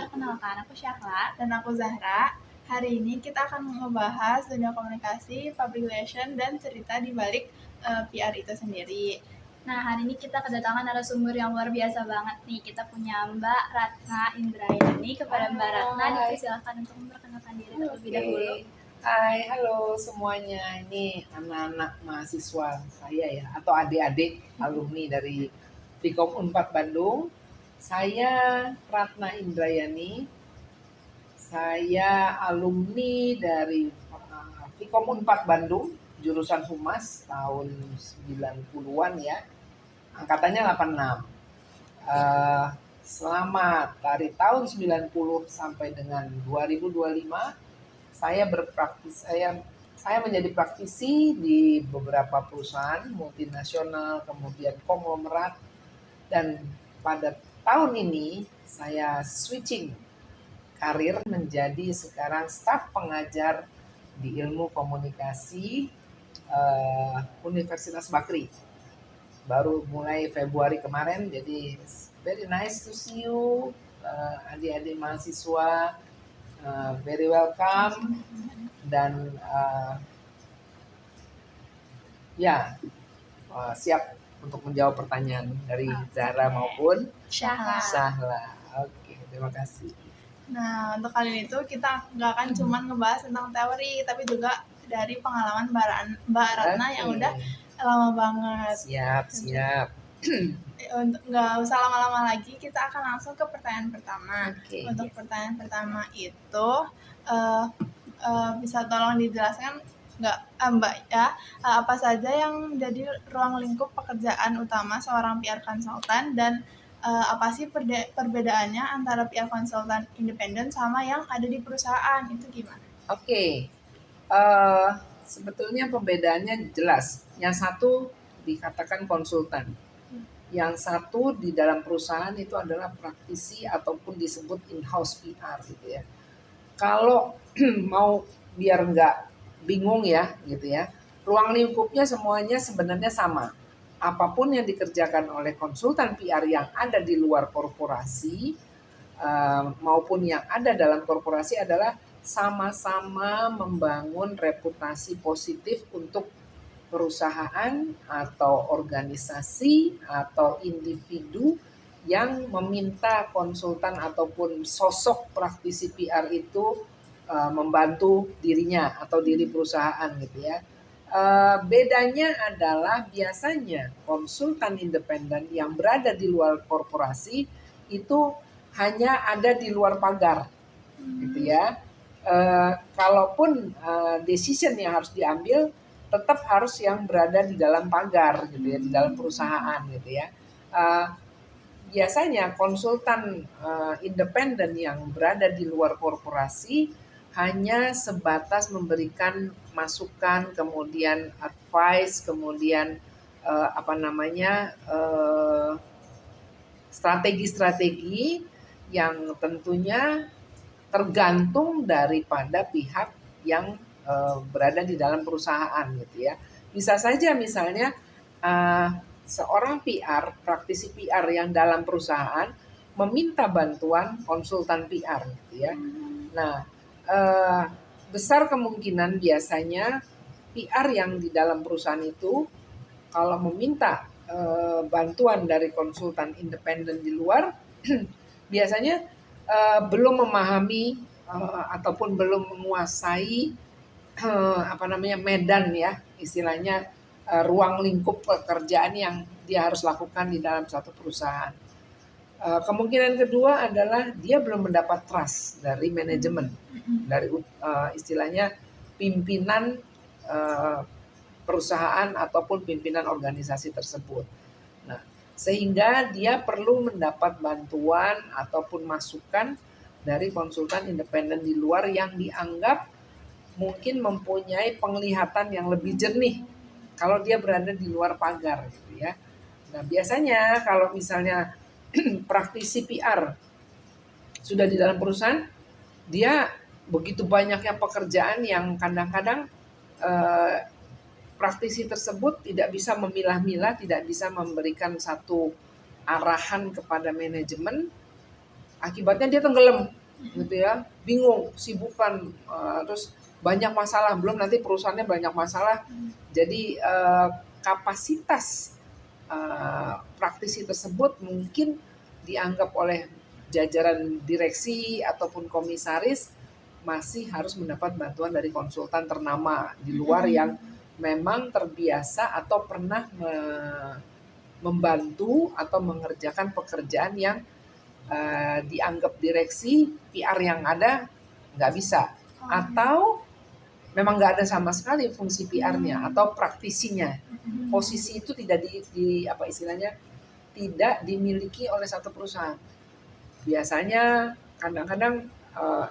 perkenalkan aku Syahla. Dan aku Zahra. Hari ini kita akan membahas dunia komunikasi, public relation, dan cerita di balik PR itu sendiri. Nah, hari ini kita kedatangan narasumber yang luar biasa banget nih. Kita punya Mbak Ratna Indrayani. Kepada Mbak Ratna dipersilakan untuk memperkenalkan diri terlebih dahulu. Hai, halo semuanya. Ini anak-anak mahasiswa saya ya, atau adik-adik alumni dari Vkom Unpad Bandung. Saya Ratna Indrayani. Saya alumni dari Vkom Unpad Bandung, jurusan Humas tahun 90-an ya. Angkatannya 86. Selama dari tahun 90 sampai dengan 2025 saya menjadi praktisi di beberapa perusahaan multinasional, kemudian konglomerat, dan pada tahun ini saya switching karir menjadi sekarang staf pengajar di ilmu komunikasi Universitas Bakri. Baru mulai Februari kemarin, jadi very nice to see you adik-adik mahasiswa. Very welcome dan siap untuk menjawab pertanyaan dari Zahra maupun Syahla. Oke, terima kasih. Nah, untuk kali ini tuh kita nggak akan cuma ngebahas tentang teori, tapi juga dari pengalaman Mbak Ratna yang udah lama banget. Siap. Untuk nggak usah lama-lama lagi, kita akan langsung ke pertanyaan pertama. Untuk pertanyaan pertama itu bisa tolong dijelaskan nggak Mbak ya, apa saja yang jadi ruang lingkup pekerjaan utama seorang PR konsultan, dan apa sih perbedaannya antara PR konsultan independen sama yang ada di perusahaan, itu gimana? Oke. Sebetulnya perbedaannya jelas. Yang satu dikatakan konsultan. Yang satu di dalam perusahaan itu adalah praktisi ataupun disebut in-house PR gitu ya. Kalau mau biar nggak bingung ya gitu ya, ruang lingkupnya semuanya sebenarnya sama. Apapun yang dikerjakan oleh konsultan PR yang ada di luar korporasi maupun yang ada dalam korporasi adalah sama-sama membangun reputasi positif untuk perusahaan atau organisasi atau individu yang meminta konsultan ataupun sosok praktisi PR itu membantu dirinya atau diri perusahaan gitu ya. Bedanya adalah biasanya konsultan independen yang berada di luar korporasi itu hanya ada di luar pagar gitu ya. Kalaupun decision yang harus diambil tetap harus yang berada di dalam pagar gitu ya, di dalam perusahaan gitu ya. Biasanya konsultan independen yang berada di luar korporasi hanya sebatas memberikan masukan, kemudian advice, kemudian strategi-strategi yang tentunya tergantung daripada pihak yang berada di dalam perusahaan gitu ya. Bisa saja misalnya seorang PR, praktisi PR yang dalam perusahaan meminta bantuan konsultan PR gitu ya. Nah, besar kemungkinan biasanya PR yang di dalam perusahaan itu kalau meminta bantuan dari konsultan independen di luar biasanya belum memahami ataupun belum menguasai medan ya, istilahnya ruang lingkup pekerjaan yang dia harus lakukan di dalam suatu perusahaan. Kemungkinan kedua adalah dia belum mendapat trust dari manajemen, dari istilahnya pimpinan perusahaan ataupun pimpinan organisasi tersebut. Nah, sehingga dia perlu mendapat bantuan ataupun masukan dari konsultan independen di luar yang dianggap mungkin mempunyai penglihatan yang lebih jernih kalau dia berada di luar pagar gitu ya. Nah, biasanya kalau misalnya praktisi PR sudah di dalam perusahaan, dia begitu banyaknya pekerjaan yang kadang-kadang praktisi tersebut tidak bisa memilah-milah, tidak bisa memberikan satu arahan kepada manajemen Akibatnya dia tenggelam gitu ya, bingung, sibukan, terus banyak masalah, belum nanti perusahaannya banyak masalah. Jadi kapasitas praktisi tersebut mungkin dianggap oleh jajaran direksi ataupun komisaris masih harus mendapat bantuan dari konsultan ternama di luar yang memang terbiasa atau pernah membantu atau mengerjakan pekerjaan yang dianggap direksi PR yang ada nggak bisa, atau memang nggak ada sama sekali fungsi PR-nya atau praktisinya. Posisi itu tidak di apa istilahnya, tidak dimiliki oleh satu perusahaan. Biasanya kadang-kadang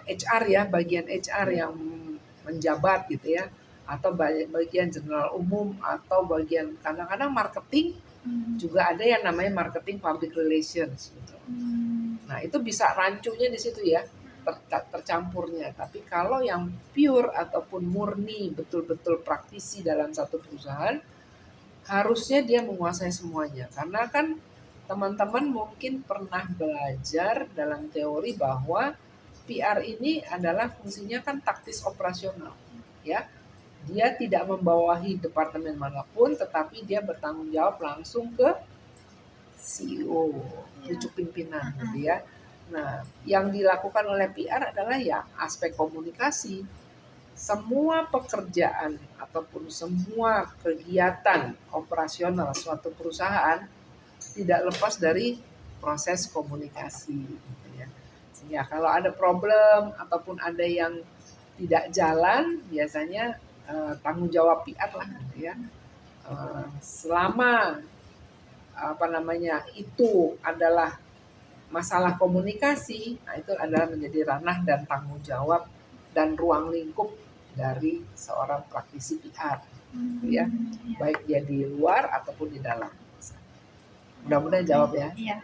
HR ya, bagian HR yang menjabat gitu ya, atau bagian general umum, atau bagian kadang-kadang marketing, juga ada yang namanya marketing public relations gitu. Nah itu bisa rancunya di situ ya, tercampurnya. Tapi kalau yang pure ataupun murni betul-betul praktisi dalam satu perusahaan, harusnya dia menguasai semuanya. Karena kan teman-teman mungkin pernah belajar dalam teori bahwa PR ini adalah fungsinya kan taktis operasional, ya. Dia tidak membawahi departemen manapun, tetapi dia bertanggung jawab langsung ke CEO, pucuk pimpinan, gitu ya. Nah, yang dilakukan oleh PR adalah ya aspek komunikasi. Semua pekerjaan ataupun semua kegiatan operasional suatu perusahaan tidak lepas dari proses komunikasi, gitu ya. Sehingga kalau ada problem ataupun ada yang tidak jalan, biasanya tanggung jawab PR lah, gitu ya. Selama itu adalah masalah komunikasi, nah itu adalah menjadi ranah dan tanggung jawab dan ruang lingkup dari seorang praktisi PR, gitu ya, baik dia di luar ataupun di dalam. Mudah-mudahan jawab ya. Iya.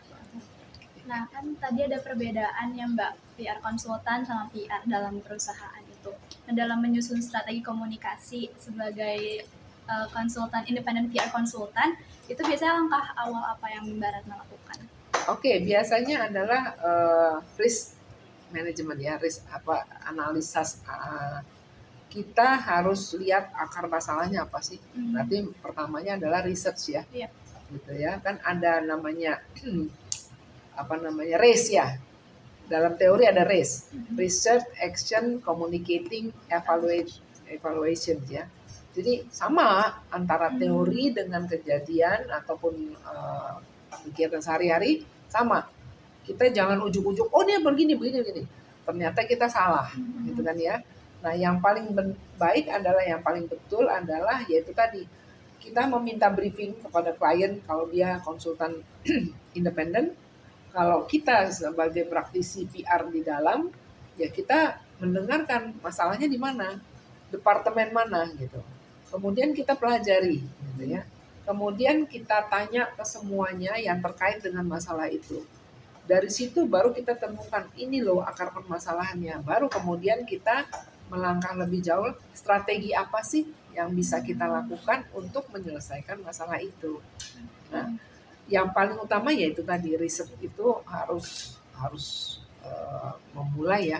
Nah kan tadi ada perbedaan ya Mbak, PR konsultan sama PR dalam perusahaan itu. Nah, dalam menyusun strategi komunikasi sebagai konsultan independen PR konsultan, itu biasanya langkah awal apa yang Mbak Ratna lakukan? Oke, biasanya adalah risk management ya, risk analisis. Kita harus lihat akar masalahnya apa sih. Berarti pertamanya adalah research ya. Iya. Gitu ya. Kan ada namanya RACE ya. Dalam teori ada RACE. Research, Action, Communicating, Evaluation ya. Jadi sama antara teori dengan kejadian ataupun kegiatan sehari-hari sama. Kita jangan ujuk-ujuk, oh dia begini. Ternyata kita salah, gitu kan ya. Nah yang paling baik adalah, yang paling betul adalah yaitu tadi, kita meminta briefing kepada klien kalau dia konsultan independen. Kalau kita sebagai praktisi PR di dalam, ya kita mendengarkan masalahnya di mana, departemen mana gitu. Kemudian kita pelajari gitu ya. Kemudian kita tanya ke semuanya yang terkait dengan masalah itu. Dari situ baru kita temukan ini loh akar permasalahannya. Baru kemudian kita melangkah lebih jauh, strategi apa sih yang bisa kita lakukan untuk menyelesaikan masalah itu. Nah, yang paling utama yaitu tadi riset itu harus memulai ya.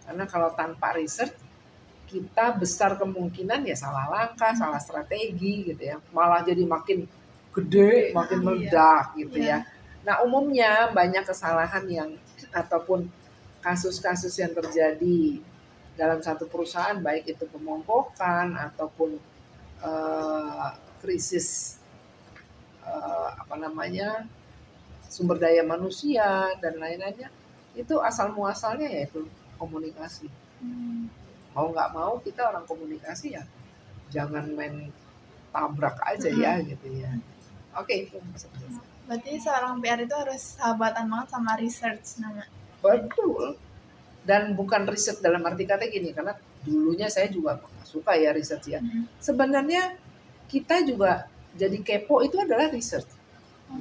Karena kalau tanpa riset, kita besar kemungkinan ya salah langkah, salah strategi gitu ya. Malah jadi makin gede, makin meledak gitu ya. Nah umumnya banyak kesalahan yang ataupun kasus-kasus yang terjadi dalam satu perusahaan, baik itu pemongkokan ataupun krisis sumber daya manusia dan lain-lainnya, itu asal muasalnya yaitu komunikasi. Mau nggak mau kita orang komunikasi ya jangan main tabrak aja ya gitu ya. Oke, itu Berarti seorang PR itu harus sahabatan banget sama research nama. Betul. Dan bukan riset dalam arti kata gini, karena dulunya saya juga suka ya research ya. Sebenarnya kita juga jadi kepo itu adalah research.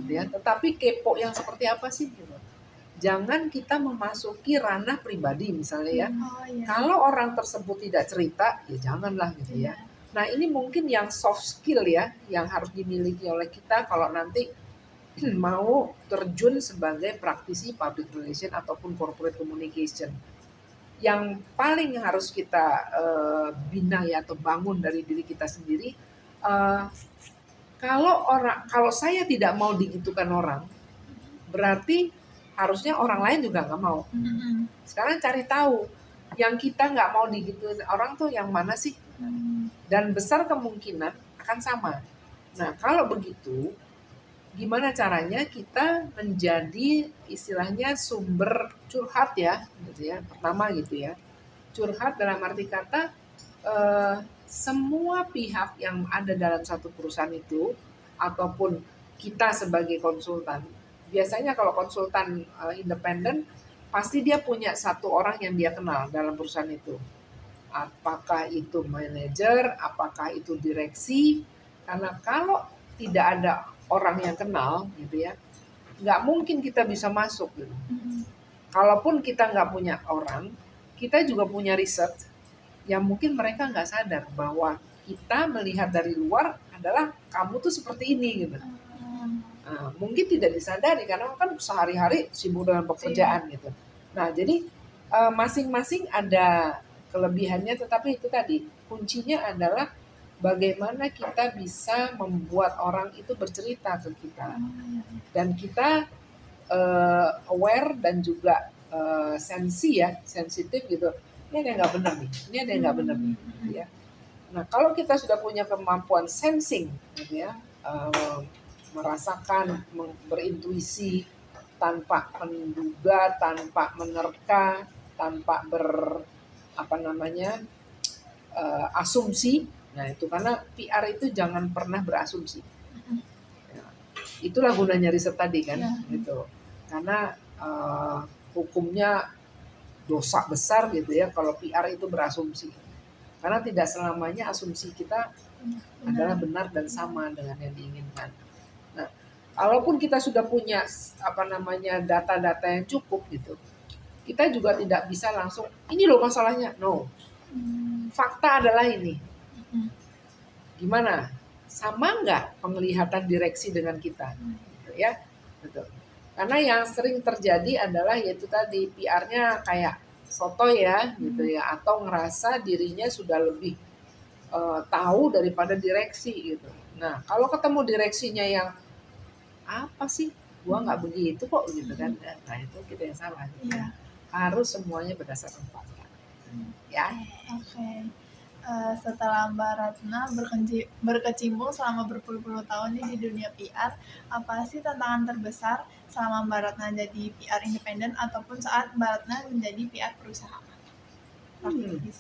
Ya, tetapi kepo yang seperti apa sih gitu. Jangan kita memasuki ranah pribadi misalnya ya. Kalau orang tersebut tidak cerita, ya janganlah gitu ya. Nah ini mungkin yang soft skill ya, yang harus dimiliki oleh kita kalau nanti mau terjun sebagai praktisi public relation ataupun corporate communication. Yang paling harus kita bina ya atau bangun dari diri kita sendiri, kalau saya tidak mau digitukan orang, berarti harusnya orang lain juga nggak mau. Sekarang cari tahu yang kita nggak mau digituin orang tuh yang mana sih, dan besar kemungkinan akan sama. Nah kalau begitu, gimana caranya kita menjadi istilahnya sumber curhat ya, gitu ya. Pertama gitu ya, curhat dalam arti kata semua pihak yang ada dalam satu perusahaan itu ataupun kita sebagai konsultan. Biasanya kalau konsultan independen pasti dia punya satu orang yang dia kenal dalam perusahaan itu. Apakah itu manajer, apakah itu direksi? Karena kalau tidak ada orang yang kenal gitu ya, nggak mungkin kita bisa masuk gitu. Kalaupun kita nggak punya orang, kita juga punya research yang mungkin mereka nggak sadar bahwa kita melihat dari luar adalah kamu tuh seperti ini gitu. Nah, mungkin tidak disadari karena kan sehari-hari sibuk dengan pekerjaan gitu. Nah jadi masing-masing ada kelebihannya, tetapi itu tadi kuncinya adalah bagaimana kita bisa membuat orang itu bercerita ke kita dan kita aware dan juga sensitif gitu. Ini ada yang nggak benar nih, ini ada yang nggak benar nih, gitu ya. Nah kalau kita sudah punya kemampuan sensing, gitu ya, merasakan, berintuisi tanpa menduga, tanpa menerka, tanpa asumsi. Nah itu karena PR itu jangan pernah berasumsi. Ya, itulah gunanya riset tadi kan, gitu. Karena hukumnya dosa besar gitu ya kalau PR itu berasumsi. Karena tidak selamanya asumsi kita adalah benar dan sama dengan yang diinginkan. Nah, kalaupun kita sudah punya data-data yang cukup gitu, kita juga tidak bisa langsung ini loh masalahnya. No. Fakta adalah ini. Gimana? Sama nggak penglihatan direksi dengan kita? Gitu ya. Betul. Karena yang sering terjadi adalah yaitu tadi PR-nya kayak sotoy ya gitu ya, atau ngerasa dirinya sudah lebih tahu daripada direksi gitu. Nah kalau ketemu direksinya yang apa sih, gua nggak begitu kok gitu kan, nah itu kita yang salah gitu. Harus semuanya berdasarkan fakta ya. Oke. Setelah Mbak Ratna berkecimpung selama berpuluh-puluh tahun di dunia PR, apa sih tantangan terbesar selama Mbak Ratna jadi PR independen ataupun saat Mbak Ratna menjadi PR perusahaan?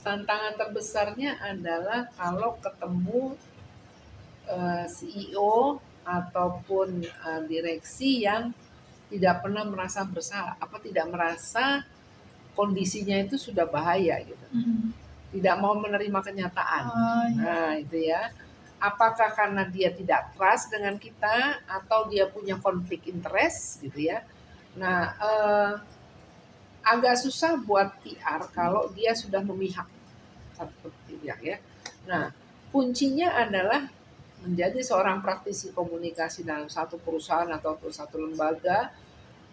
Tantangan terbesarnya adalah kalau ketemu CEO ataupun direksi yang tidak pernah merasa bersalah, tidak merasa kondisinya itu sudah bahaya gitu. Tidak mau menerima kenyataan. Nah itu ya, apakah karena dia tidak trust dengan kita atau dia punya konflik interest gitu ya. Nah agak susah buat PR kalau dia sudah memihak satu pihak ya. Nah kuncinya adalah menjadi seorang praktisi komunikasi dalam satu perusahaan atau satu lembaga,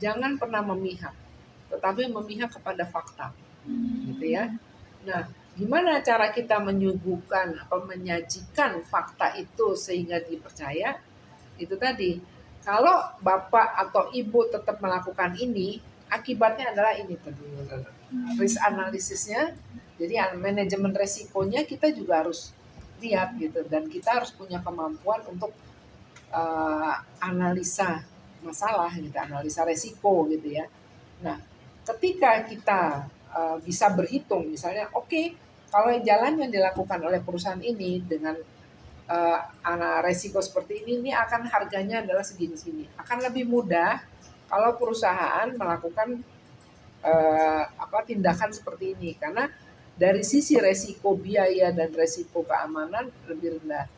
jangan pernah memihak, tetapi memihak kepada fakta gitu ya. Nah gimana cara kita menyuguhkan atau menyajikan fakta itu sehingga dipercaya? Itu tadi, kalau bapak atau ibu tetap melakukan ini, akibatnya adalah ini tadi, risk analisisnya. Jadi manajemen resikonya kita juga harus lihat gitu, dan kita harus punya kemampuan untuk analisa masalah gitu, analisa resiko gitu ya. Nah, ketika kita bisa berhitung misalnya, oke, kalau jalan yang dilakukan oleh perusahaan ini dengan resiko seperti ini akan harganya adalah segini-segini. Akan lebih mudah kalau perusahaan melakukan tindakan seperti ini, karena dari sisi resiko biaya dan resiko keamanan lebih rendah.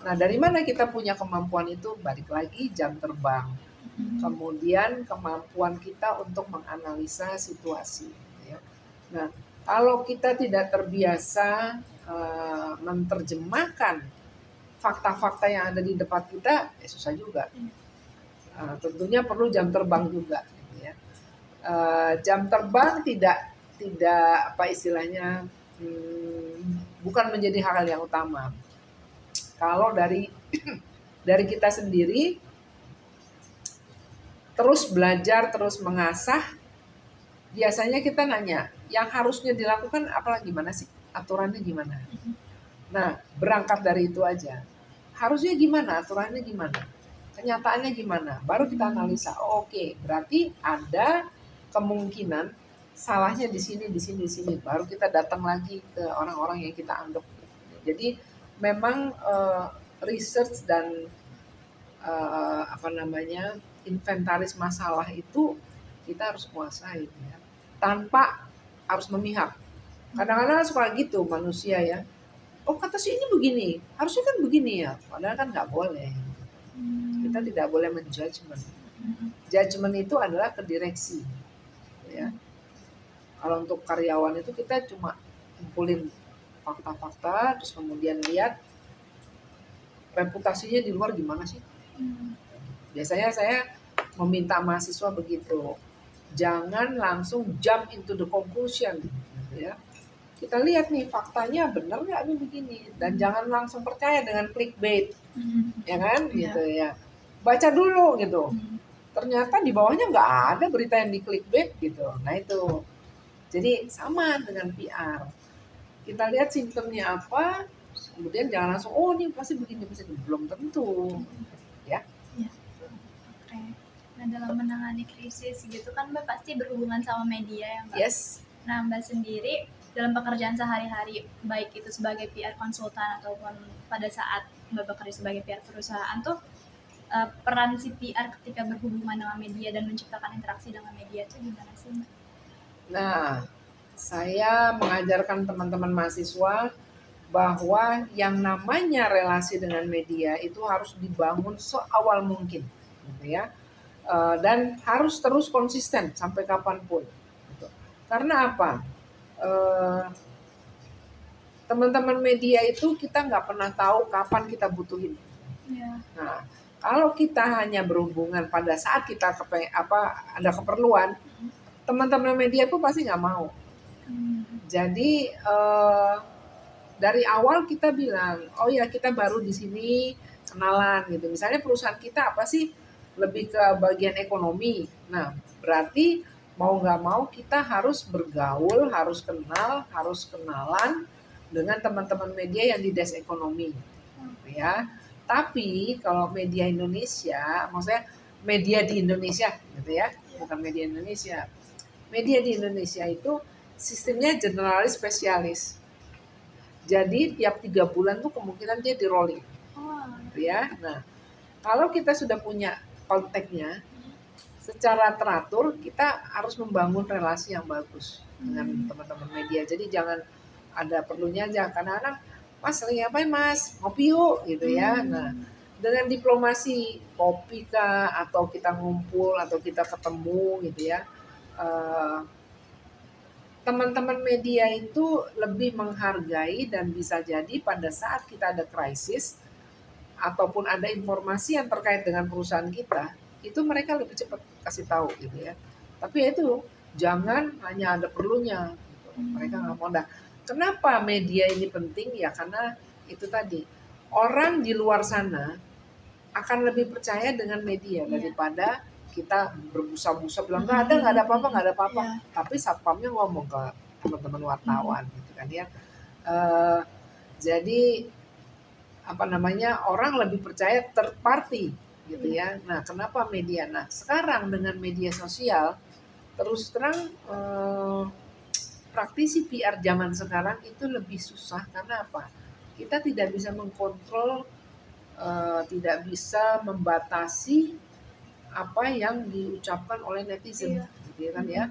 Nah, dari mana kita punya kemampuan itu? Balik lagi jam terbang. Kemudian kemampuan kita untuk menganalisa situasi. Ya. Nah, kalau kita tidak terbiasa menerjemahkan fakta-fakta yang ada di depan kita, susah juga. Tentunya perlu jam terbang juga, gitu ya. Jam terbang tidak apa istilahnya, bukan menjadi hal yang utama. Kalau dari dari kita sendiri terus belajar, terus mengasah, biasanya kita nanya, yang harusnya dilakukan apalagi gimana sih? Aturannya gimana? Nah, berangkat dari itu aja. Harusnya gimana? Aturannya gimana? Kenyataannya gimana? Baru kita analisa. Oh, oke, berarti ada kemungkinan salahnya di sini, di sini, di sini. Baru kita datang lagi ke orang-orang yang kita anggap. Jadi memang research dan inventaris masalah itu kita harus kuasai ya. Tanpa harus memihak. Kadang-kadang suka gitu manusia ya. Oh kata si ini begini, harusnya kan begini ya. Padahal kan nggak boleh. Kita tidak boleh menjudgment. Judgment itu adalah ke direksi. Ya. Kalau untuk karyawan itu kita cuma kumpulin fakta-fakta, terus kemudian lihat reputasinya di luar gimana sih. Biasanya saya meminta mahasiswa begitu. Jangan langsung jump into the conclusion. Gitu ya. Kita lihat nih faktanya benar nggak nih begini, dan jangan langsung percaya dengan clickbait, ya kan, gitu ya. Baca dulu gitu. Ternyata di bawahnya nggak ada berita yang di clickbait gitu. Nah itu. Jadi sama dengan PR. Kita lihat simptomnya apa, kemudian jangan langsung oh ini pasti begini, belum tentu, ya. Oke. Nah dalam menangani krisis gitu kan Mbak pasti berhubungan sama media ya Mbak. Yes. Nah Mbak sendiri dalam pekerjaan sehari-hari, baik itu sebagai PR konsultan ataupun pada saat Mbak bekerja sebagai PR perusahaan tuh, peran si PR ketika berhubungan dengan media dan menciptakan interaksi dengan media itu gimana sih Mbak? Nah, saya mengajarkan teman-teman mahasiswa bahwa yang namanya relasi dengan media itu harus dibangun seawal mungkin, gitu ya. Dan harus terus konsisten sampai kapanpun. Gitu. Karena apa? Teman-teman media itu kita nggak pernah tahu kapan kita butuhin. Yeah. Nah, kalau kita hanya berhubungan pada saat kita ada keperluan, teman-teman media itu pasti nggak mau. Jadi dari awal kita bilang, oh ya kita baru di sini kenalan gitu. Misalnya perusahaan kita apa sih, lebih ke bagian ekonomi. Nah, berarti mau nggak mau kita harus bergaul, harus kenal, harus kenalan dengan teman-teman media yang di desk ekonomi, ya. Tapi kalau media Indonesia, maksudnya media di Indonesia, gitu ya, bukan media Indonesia. Media di Indonesia itu sistemnya generalis spesialis. Jadi tiap 3 bulan tuh kemungkinan dia di rolling, gitu ya. Nah, kalau kita sudah punya kontaknya, secara teratur kita harus membangun relasi yang bagus dengan teman-teman media. Jadi jangan ada perlunya aja, kadang-kadang Mas lagi ngapain Mas? Ngopi yuk gitu ya. Nah, dengan diplomasi kopi kah, atau kita ngumpul atau kita ketemu gitu ya. Teman-teman media itu lebih menghargai dan bisa jadi pada saat kita ada krisis ataupun ada informasi yang terkait dengan perusahaan kita, itu mereka lebih cepat kasih tahu gitu ya. Tapi itu jangan hanya ada perlunya gitu. Mereka nggak mau. Nah, kenapa media ini penting ya, karena itu tadi orang di luar sana akan lebih percaya dengan media daripada kita berbusa-busa bilang nggak ada apa-apa. Tapi satpamnya ngomong ke teman-teman wartawan gitu kan ya. Jadi orang lebih percaya third party gitu ya. Nah, kenapa media? Nah, sekarang dengan media sosial terus terang praktisi PR zaman sekarang itu lebih susah karena apa? Kita tidak bisa mengkontrol, tidak bisa membatasi apa yang diucapkan oleh netizen, gitu kan ya.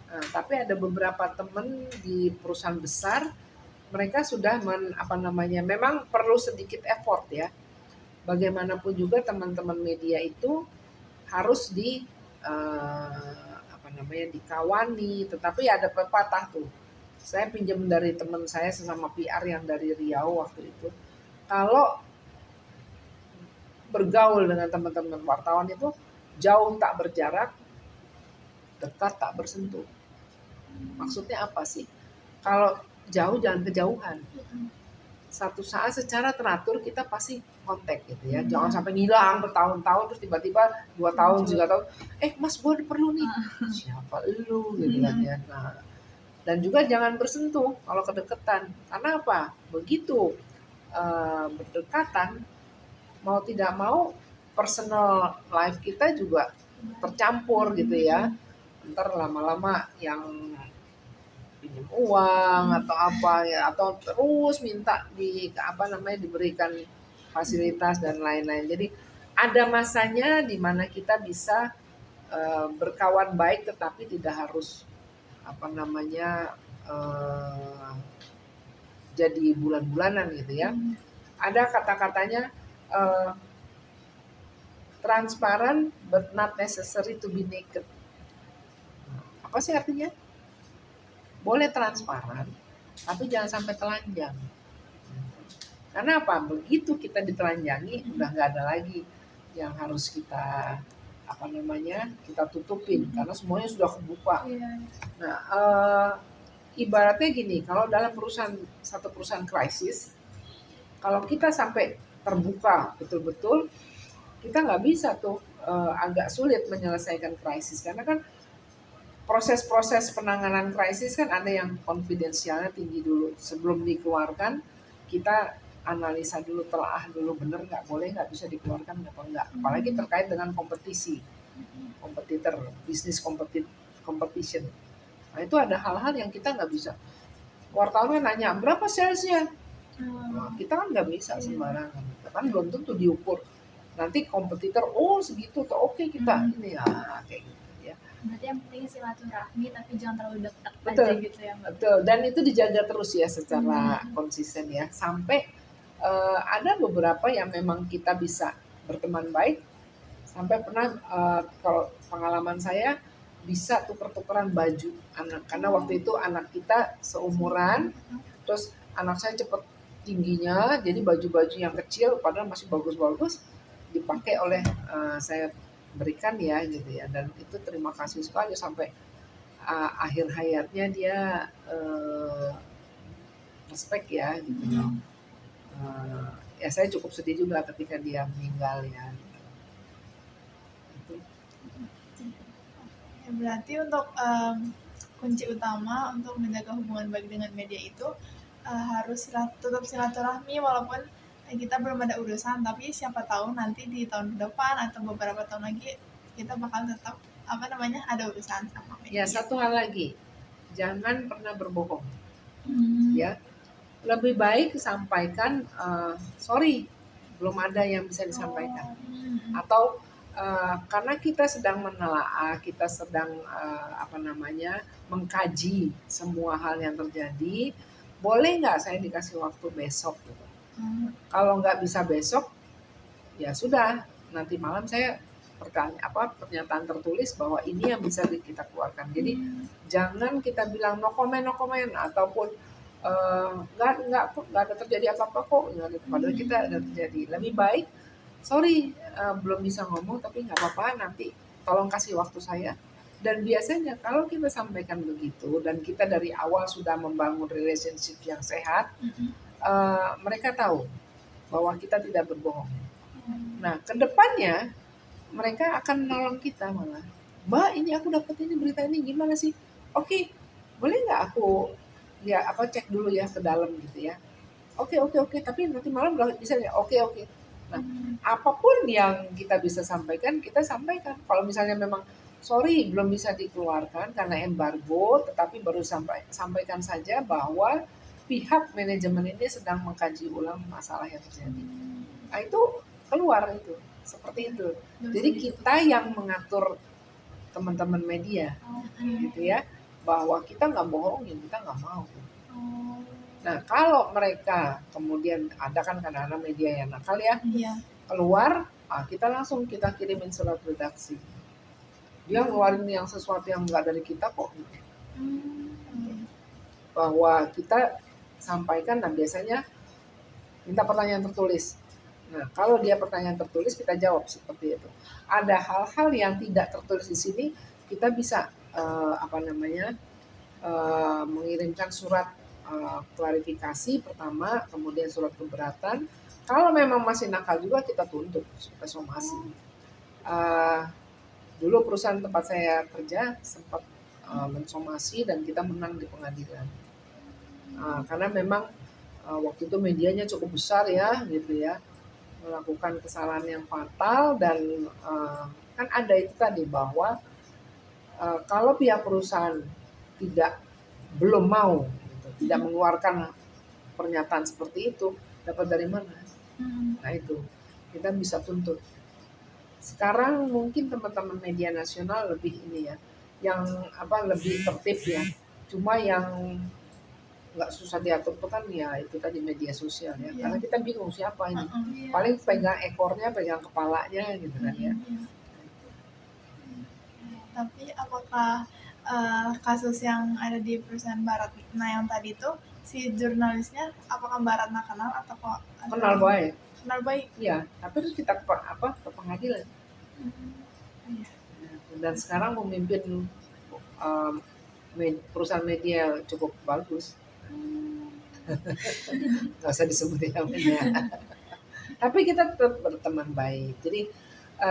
Nah, tapi ada beberapa teman di perusahaan besar, mereka sudah memang perlu sedikit effort ya. Bagaimanapun juga teman-teman media itu harus dikawani, tetapi ada pepatah tuh. Saya pinjam dari teman saya sesama PR yang dari Riau waktu itu. Kalau bergaul dengan teman-teman wartawan itu jauh tak berjarak, dekat tak bersentuh. Maksudnya apa sih? Kalau jauh jangan kejauhan. Satu saat secara teratur kita pasti kontak gitu ya. Jangan sampai ngilang bertahun-tahun terus tiba-tiba 2 tahun, 3 tahun, Mas gue perlu nih. Siapa lu gitu kan ya. Nah, dan juga jangan bersentuh kalau kedekatan. Karena apa? Begitu berdekatan, mau tidak mau personal life kita juga tercampur gitu ya. Ntar lama-lama yang pinjam uang atau apa ya, atau terus minta diberikan fasilitas dan lain-lain. Jadi ada masanya di mana kita bisa berkawan baik tetapi tidak harus jadi bulan-bulanan gitu ya. Ada kata-katanya transparan but not necessary to be naked. Apa sih artinya? Boleh transparan, tapi jangan sampai telanjang. Karena apa? Begitu kita ditelanjangi, udah nggak ada lagi yang harus kita kita tutupin, karena semuanya sudah kebuka. Nah, ibaratnya gini, kalau dalam satu perusahaan krisis, kalau kita sampai terbuka betul-betul, kita nggak bisa tuh, agak sulit menyelesaikan krisis, karena kan proses-proses penanganan krisis kan ada yang konfidensialnya tinggi dulu. Sebelum dikeluarkan, kita analisa dulu, telaah dulu, bener nggak, boleh nggak, bisa dikeluarkan apa enggak. Apalagi terkait dengan kompetisi, kompetitor, bisnis competition. Nah itu ada hal-hal yang kita nggak bisa. Wartawan kan nanya, berapa salesnya? Nah, kita kan nggak bisa sembarangan. Kan belum tentu diukur. Nanti kompetitor, segitu, oke kita ini ya, kayak gitu. Berarti yang penting silaturahmi tapi jangan terlalu dekat aja gitu ya Mbak. Betul, dan itu dijaga terus ya secara konsisten ya. Sampai ada beberapa yang memang kita bisa berteman baik. Sampai pernah kalau pengalaman saya bisa tuker-tukeran baju anak. Karena waktu itu anak kita seumuran, terus anak saya cepet tingginya, jadi baju-baju yang kecil padahal masih bagus-bagus dipakai oleh saya berikan ya gitu ya, dan itu terima kasih sekali sampai akhir hayatnya dia respect ya gitu. Ya saya cukup sedih juga ketika dia meninggal ya. Itu. Ya, berarti untuk kunci utama untuk menjaga hubungan baik dengan media itu harus tetap silaturahmi walaupun kita belum ada urusan, tapi siapa tahu nanti di tahun depan atau beberapa tahun lagi kita bakal tetap ada urusan sama media. Ya, satu hal lagi, jangan pernah berbohong. Ya, lebih baik sampaikan sorry belum ada yang bisa disampaikan. Atau karena kita sedang menelaah, kita sedang mengkaji semua hal yang terjadi, boleh nggak saya dikasih waktu besok gitu. Kalau nggak bisa besok, ya sudah, nanti malam saya pernyataan tertulis bahwa ini yang bisa kita keluarkan. Jadi jangan kita bilang no comment ataupun nggak ada terjadi apa-apa kok, padahal kita ada terjadi. Lebih baik sorry belum bisa ngomong tapi nggak apa-apa, nanti tolong kasih waktu saya. Dan biasanya kalau kita sampaikan begitu dan kita dari awal sudah membangun relationship yang sehat, mereka tahu bahwa kita tidak berbohong. Nah, kedepannya mereka akan menolong kita malah. Mbak, ini aku dapat ini berita ini gimana sih? Oke, boleh nggak aku cek dulu ya ke dalam gitu ya. Oke, tapi nanti malam bisa ya. Oke. Nah, apapun yang kita bisa sampaikan, kita sampaikan. Kalau misalnya memang sorry belum bisa dikeluarkan karena embargo, tetapi baru sampaikan saja bahwa pihak manajemen ini sedang mengkaji ulang masalah yang terjadi. Nah itu keluar itu, seperti itu. Jadi kita yang mengatur teman-teman media, gitu ya, bahwa kita nggak bohongin, kita nggak mau. Nah kalau mereka kemudian ada kan kadang-kadang media yang nakal ya, keluar, kita langsung kita kirimin surat redaksi. Dia ngeluarin yang sesuatu yang nggak dari kita kok. Bahwa kita sampaikan, nah biasanya minta pertanyaan tertulis. Nah, kalau dia pertanyaan tertulis kita jawab seperti itu. Ada hal-hal yang tidak tertulis di sini, kita bisa mengirimkan surat klarifikasi pertama, kemudian surat keberatan. Kalau memang masih nakal juga kita tuntut supaya somasi. Dulu perusahaan tempat saya kerja sempat mensomasi dan kita menang di pengadilan. Karena memang waktu itu medianya cukup besar ya, gitu ya, melakukan kesalahan yang fatal dan kan ada itu tadi bahwa kalau pihak perusahaan belum mau, gitu, tidak mengeluarkan pernyataan seperti itu, dapat dari mana? Nah itu kita bisa tuntut. Sekarang mungkin teman-teman media nasional lebih ini ya, yang lebih tertib ya. Cuma yang nggak susah diatur tuh kan ya itu tadi media sosial ya. Karena kita bingung siapa ini. Paling pegang ekornya, pegang kepalanya gitu kan ya. Tapi apakah kasus yang ada di perusahaan Mbak Ratna yang tadi itu si jurnalisnya apakah Mbak Ratna kenal atau kok Kenal baik? Kenal baik. Iya, tapi terus kita ke pengadilan. Dan sekarang memimpin perusahaan media cukup bagus. Nggak usah disebutin namanya. Tapi kita tetap berteman baik. Jadi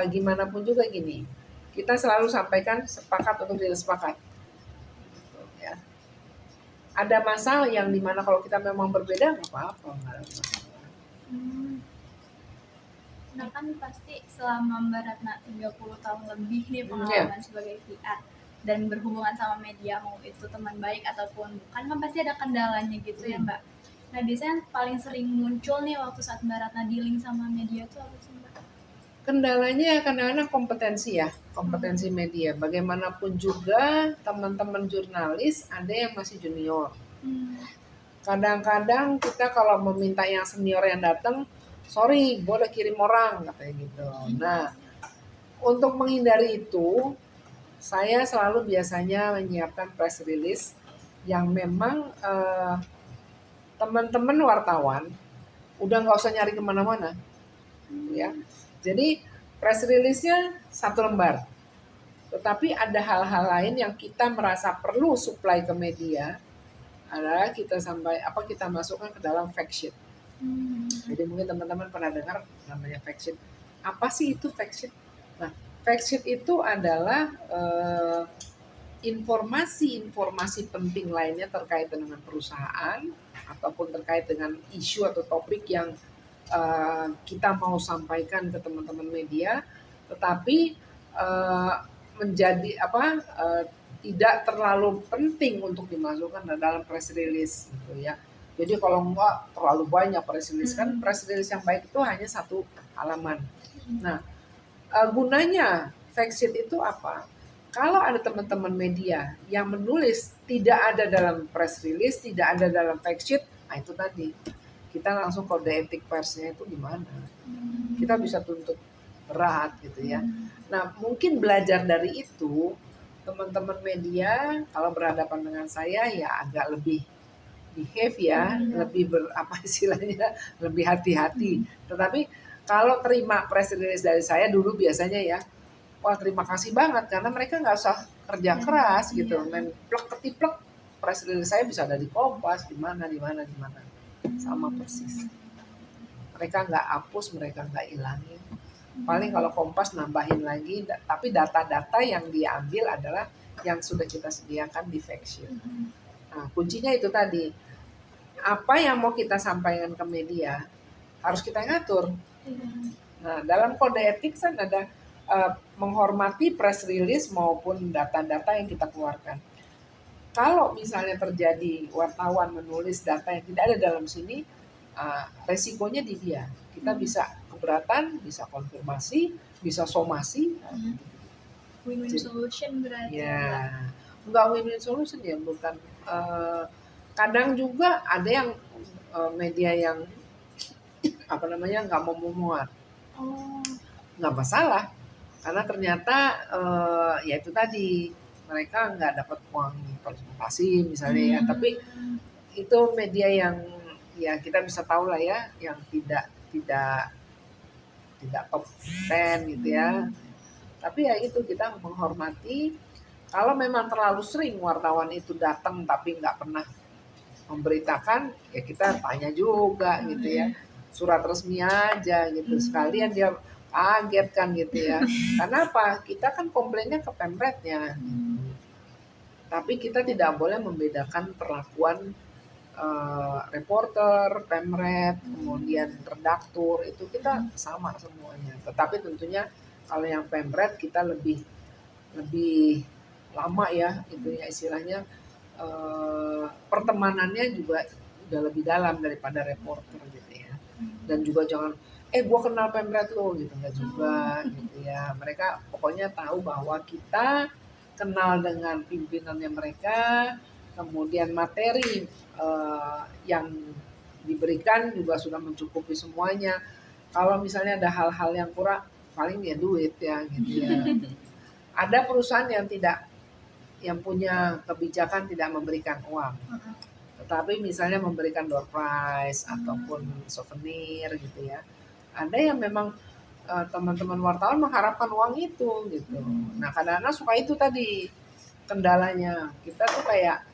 gimana pun juga gini, kita selalu sampaikan sepakat untuk tidak sepakat. Gitu, ya. Ada masalah yang dimana kalau kita memang berbeda nggak apa-apa, nggak ada masalah. Nah kan pasti selama Mbak Ratna 30 tahun lebih nih pengalaman sebagai PR dan berhubungan sama media, mau itu teman baik ataupun bukan, kan pasti ada kendalanya gitu ya Mbak. Nah biasanya paling sering muncul nih waktu saat Mbak Ratna dealing sama media itu apa sih Mbak? Kendalanya kadang-kadang kompetensi ya, kompetensi media. Bagaimanapun juga teman-teman jurnalis ada yang masih junior. Kadang-kadang kita kalau meminta yang senior yang datang, sorry, boleh kirim orang katanya gitu. Nah, untuk menghindari itu, saya selalu biasanya menyiapkan press release yang memang teman-teman wartawan udah nggak usah nyari kemana-mana, ya. Jadi press release-nya 1 lembar. Tetapi ada hal-hal lain yang kita merasa perlu supply ke media, adalah kita masukkan ke dalam fact sheet. Jadi mungkin teman-teman pernah dengar namanya fact sheet. Apa sih itu fact sheet? Nah, fact sheet itu adalah informasi-informasi penting lainnya terkait dengan perusahaan ataupun terkait dengan isu atau topik yang kita mau sampaikan ke teman-teman media, tetapi tidak terlalu penting untuk dimasukkan dalam press release gitu ya. Jadi kalau enggak terlalu banyak press release, kan press release yang baik itu hanya 1 halaman. Nah, gunanya fact sheet itu apa? Kalau ada teman-teman media yang menulis tidak ada dalam press release, tidak ada dalam fact sheet, nah itu tadi kita langsung kode etik persnya itu gimana? Kita bisa tuntut berat gitu ya. Nah, mungkin belajar dari itu, teman-teman media kalau berhadapan dengan saya ya agak lebih behave ya, lebih lebih hati-hati. Tetapi kalau terima press release dari saya dulu biasanya ya, wah terima kasih banget karena mereka nggak usah kerja keras gitu, main plek ketiplek, press release saya bisa ada di Kompas, di mana, sama persis. Mereka nggak hapus, mereka nggak hilangin. Paling kalau Kompas nambahin lagi, tapi data-data yang diambil adalah yang sudah kita sediakan di fact sheet. Nah, kuncinya itu tadi, apa yang mau kita sampaikan ke media harus kita ngatur. Nah, dalam kode etik kan ada menghormati press release maupun data-data yang kita keluarkan. Kalau misalnya terjadi wartawan menulis data yang tidak ada dalam sini, resikonya di dia. Kita bisa keberatan, bisa konfirmasi, bisa somasi. Win-win solution berarti. Ya, enggak win-win solution ya, bukan. Kadang juga ada yang media yang nggak mau memuat. Nggak masalah, karena ternyata ya itu tadi mereka nggak dapat uang konsultasi misalnya ya, tapi itu media yang ya kita bisa tahu lah ya, yang tidak tidak top 10 gitu ya. Tapi ya itu, kita menghormati. Kalau memang terlalu sering wartawan itu datang tapi nggak pernah memberitakan, ya kita tanya juga gitu ya. Surat resmi aja gitu. Sekalian dia kaget kan gitu ya. Karena apa? Kita kan komplainnya ke Pemretnya. Tapi kita tidak boleh membedakan perlakuan reporter, Pemret, kemudian redaktur, itu kita sama semuanya. Tetapi tentunya kalau yang Pemret kita lebih lama ya, itu ya istilahnya, pertemanannya juga udah lebih dalam daripada reporter gitu ya. Dan juga jangan gua kenal Pemret lo gitu, enggak juga gitu ya. Mereka pokoknya tahu bahwa kita kenal dengan pimpinannya mereka, kemudian materi yang diberikan juga sudah mencukupi semuanya. Kalau misalnya ada hal-hal yang kurang, paling ya duit ya gitu ya. Ada perusahaan yang punya kebijakan tidak memberikan uang, tetapi misalnya memberikan door prize ataupun souvenir gitu ya. Ada yang memang teman-teman wartawan mengharapkan uang itu gitu. Nah kadang-kadang suka itu tadi kendalanya, kita tuh kayak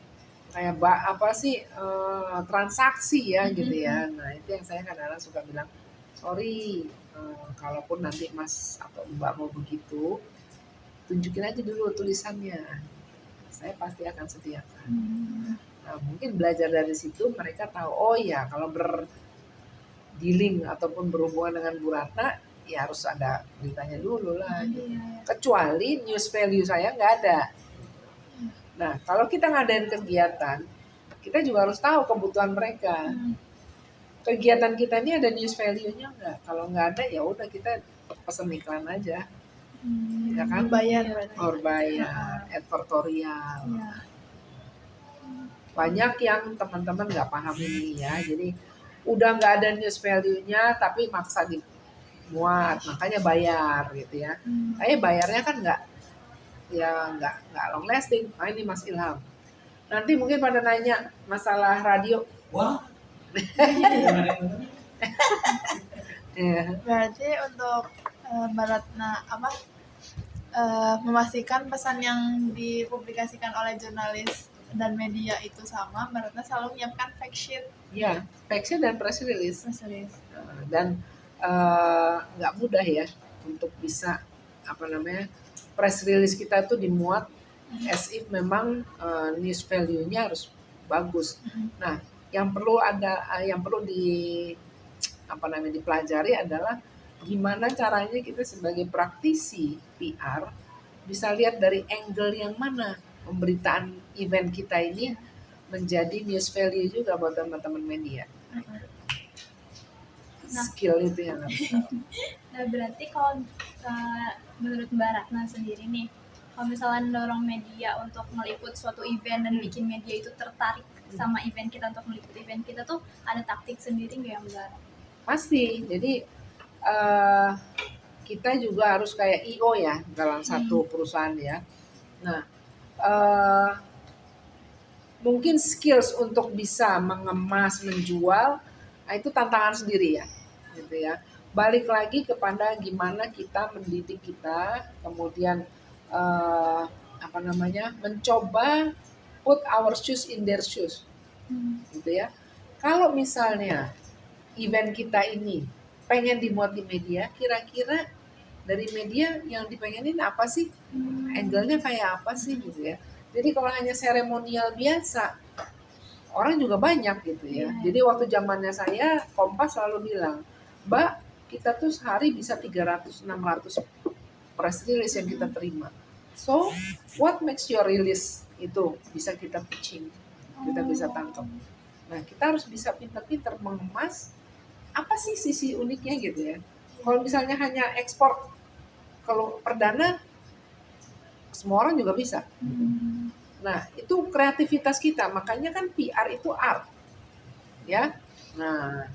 transaksi ya gitu ya. Nah itu yang saya kadang-kadang suka bilang, sorry, kalaupun nanti Mas atau Mbak mau begitu, tunjukin aja dulu tulisannya, saya pasti akan sediakan. Nah, mungkin belajar dari situ mereka tahu, oh ya kalau berdealing ataupun berhubungan dengan Bu Ratna, ya harus ada beritanya dulu lah gitu. Kecuali news value saya nggak ada. Nah, kalau kita ngadain kegiatan, kita juga harus tahu kebutuhan mereka. Kegiatan kita ini ada news value-nya nggak? Kalau nggak ada, ya udah kita pesen iklan aja. Ya kan? Bayar. Advertorial. Banyak yang teman-teman nggak paham ini ya. Jadi udah nggak ada news value-nya, tapi maksa dimuat, makanya bayar gitu ya. Bayarnya kan nggak long lasting. Nah ini Mas Ilham, nanti mungkin pada nanya masalah radio. Wah. Berarti untuk Mbak Ratna memastikan pesan yang dipublikasikan oleh jurnalis dan media itu sama, Mbak Ratna selalu menyiapkan fact sheet. Ya, fact sheet dan press release. Dan nggak mudah ya untuk bisa press release kita itu dimuat as if memang news value-nya harus bagus. Nah, yang perlu dipelajari adalah gimana caranya kita sebagai praktisi PR bisa lihat dari angle yang mana pemberitaan event kita ini menjadi news value juga buat teman-teman media. Skill itu yang harus. Nah berarti kalau menurut Mbak Ratna sendiri nih, kalau misalnya mendorong media untuk meliput suatu event dan bikin media itu tertarik sama event kita untuk meliput event kita tuh ada taktik sendiri nggak ya Mbak? Pasti. Jadi kita juga harus kayak IO ya dalam satu perusahaan ya. Nah mungkin skills untuk bisa mengemas, menjual, itu tantangan sendiri ya, gitu ya. Balik lagi kepada gimana kita mendidik kita, kemudian mencoba put our shoes in their shoes, gitu ya. Kalau misalnya event kita ini pengen dimuat di media, kira-kira dari media yang dipengenin apa sih, angle-nya kayak apa sih, gitu ya. Jadi kalau hanya seremonial biasa, orang juga banyak gitu ya. Jadi waktu zamannya saya, Kompas selalu bilang, Mbak, kita tuh sehari bisa 300-600 press release yang kita terima. So, what makes your release itu bisa kita pitching, kita bisa tangkap. Nah, kita harus bisa pintar-pintar mengemas apa sih sisi uniknya gitu ya. Kalau misalnya hanya ekspor, kalau perdana, semua orang juga bisa. Nah, itu kreativitas kita. Makanya kan PR itu art. Ya. Nah,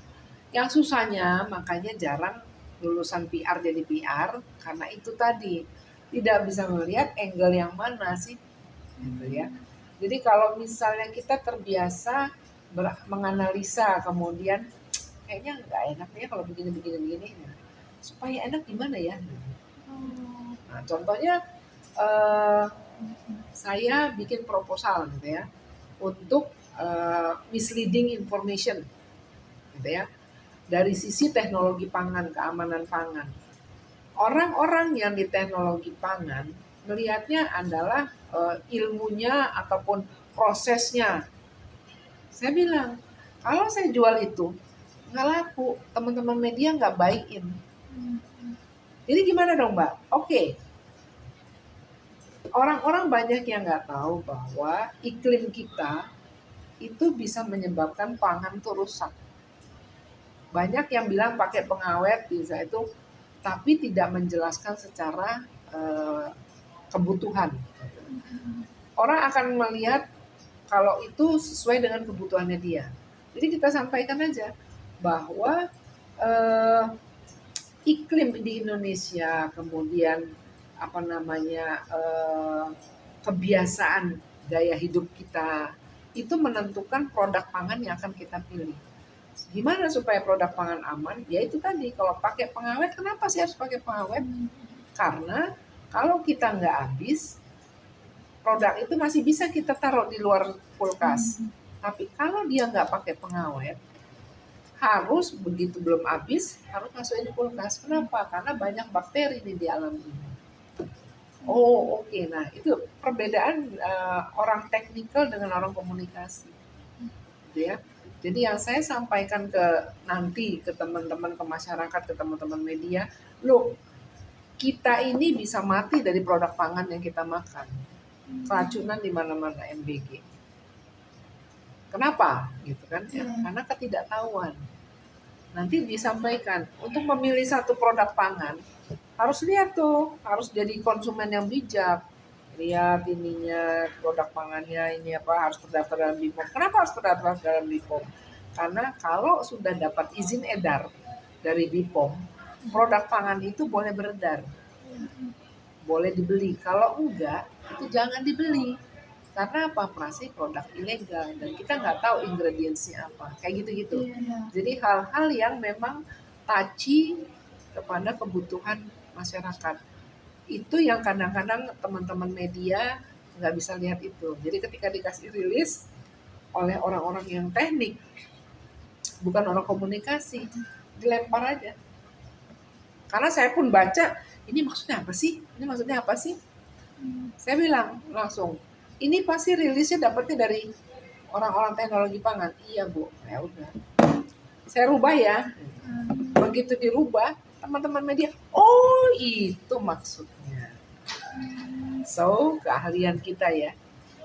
yang susahnya makanya jarang lulusan PR jadi PR karena itu tadi tidak bisa melihat angle yang mana sih. Gitu ya. Jadi kalau misalnya kita terbiasa menganalisa kemudian kayaknya nggak enak ya kalau begini. supaya enak gimana ya? Oh. Nah, contohnya saya bikin proposal gitu ya untuk misleading information gitu ya dari sisi teknologi pangan, keamanan pangan. Orang-orang yang di teknologi pangan melihatnya adalah ilmunya ataupun prosesnya. Saya bilang, kalau saya jual itu nggak laku, teman-teman media nggak buy-in. Jadi gimana dong Mbak? Oke, orang-orang banyak yang nggak tahu bahwa iklim kita itu bisa menyebabkan pangan itu rusak. Banyak yang bilang pakai pengawet bisa itu, tapi tidak menjelaskan secara kebutuhan. Orang akan melihat kalau itu sesuai dengan kebutuhannya dia. Jadi kita sampaikan aja bahwa iklim di Indonesia, kemudian kebiasaan gaya hidup kita itu menentukan produk pangan yang akan kita pilih. Gimana supaya produk pangan aman? Ya itu tadi, kalau pakai pengawet, kenapa sih harus pakai pengawet? Karena kalau kita nggak habis, produk itu masih bisa kita taruh di luar kulkas. Tapi kalau dia nggak pakai pengawet, harus begitu belum habis, harus masukin di kulkas. Kenapa? Karena banyak bakteri di alam ini. Oh oke. Nah itu perbedaan orang teknikal dengan orang komunikasi. Gitu ya. Jadi yang saya sampaikan nanti ke teman-teman, ke masyarakat, ke teman-teman media, loh kita ini bisa mati dari produk pangan yang kita makan. Keracunan di mana-mana, MBG. Kenapa? Gitu kan? Ya, karena ketidaktahuan. Nanti disampaikan, untuk memilih satu produk pangan, harus lihat tuh, harus jadi konsumen yang bijak. Lihat ininya, produk pangannya ini apa, harus terdaftar dalam BPOM. Kenapa harus terdaftar dalam BPOM? Karena kalau sudah dapat izin edar dari BPOM, produk pangan itu boleh beredar, boleh dibeli. Kalau enggak, itu jangan dibeli. Karena apa? Masih produk ilegal dan kita nggak tahu ingredientsnya apa, kayak gitu-gitu. Jadi hal-hal yang memang touchy kepada kebutuhan masyarakat. Itu yang kadang-kadang teman-teman media nggak bisa lihat itu. Jadi ketika dikasih rilis oleh orang-orang yang teknik, bukan orang komunikasi, dilempar aja. Karena saya pun baca, ini maksudnya apa sih? Ini maksudnya apa sih? Saya bilang langsung, ini pasti rilisnya dapetnya dari orang-orang teknologi pangan. Iya Bu, ya udah. Saya rubah ya. Begitu dirubah, teman-teman media, oh itu maksudnya. So, keahlian kita ya.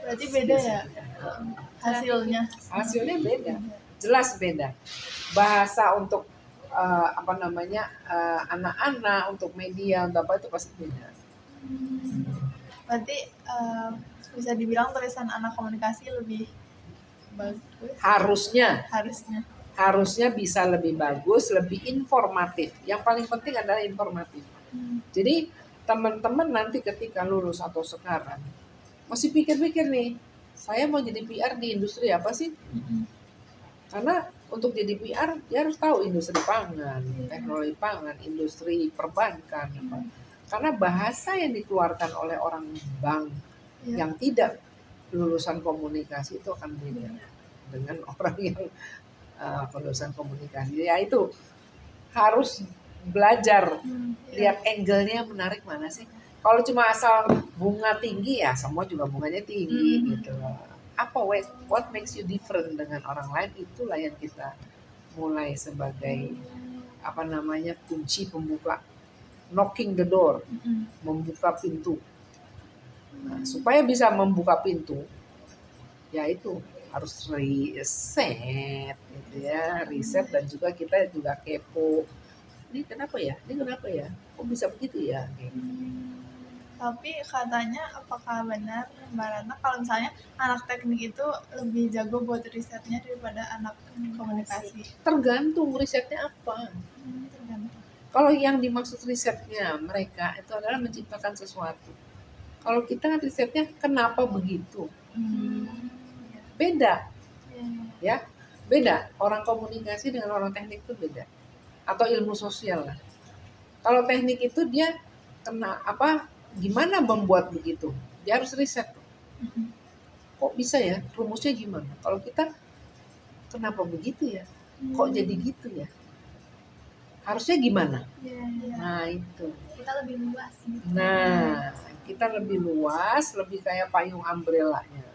Berarti beda ya hasilnya? Hasilnya beda, jelas beda. Bahasa untuk anak-anak, untuk media, untuk apa itu pasti beda. Berarti bisa dibilang tulisan anak komunikasi lebih bagus. Harusnya bisa lebih bagus, lebih informatif. Yang paling penting adalah informatif. Jadi teman-teman nanti ketika lulus atau sekarang masih pikir-pikir nih, saya mau jadi PR di industri apa sih? Karena untuk jadi PR dia harus tahu industri pangan, teknologi pangan, industri perbankan. Karena bahasa yang dikeluarkan oleh orang bank yang tidak lulusan komunikasi itu akan beda dengan orang yang lulusan komunikasi. Ya itu harus belajar, lihat angle-nya menarik mana sih. Kalau cuma asal bunga tinggi ya semua juga bunganya tinggi gitu. Apa what makes you different dengan orang lain, itulah yang kita mulai sebagai kunci pembuka, knocking the door, membuka pintu. Nah, supaya bisa membuka pintu, ya itu harus riset gitu ya, riset dan juga kita juga kepo. Ini kenapa ya? Kok bisa begitu ya? Tapi katanya apakah benar Mbak Ratna kalau misalnya anak teknik itu lebih jago buat risetnya daripada anak komunikasi? Tergantung risetnya apa. Tergantung. Kalau yang dimaksud risetnya mereka itu adalah menciptakan sesuatu. Kalau kita kan risetnya kenapa begitu? Beda. Ya, beda. Orang komunikasi dengan orang teknik itu beda. Atau ilmu sosial lah. Kalau teknik itu dia gimana membuat begitu? Dia harus riset. Kok bisa ya? Rumusnya gimana? Kalau kita kenapa begitu ya? Kok jadi gitu ya? Harusnya gimana? Nah, itu. Kita lebih luas gitu. Nah, kita lebih luas, lebih kayak payung umbrella-nya.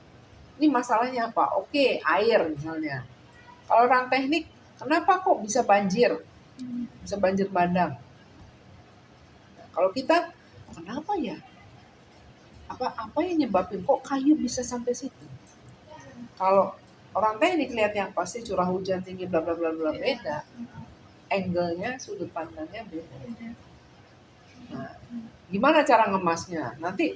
Ini masalahnya apa? Oke, air misalnya. Kalau orang teknik, kenapa kok bisa banjir? Bisa banjir bandang. Nah, kalau kita, kenapa ya? Apa yang nyebabin kok kayu bisa sampai situ? Kalau orang teknik lihat yang pasti curah hujan tinggi bla bla bla bla beda. Angle-nya, sudut pandangnya beda. Nah, gimana cara ngemasnya? Nanti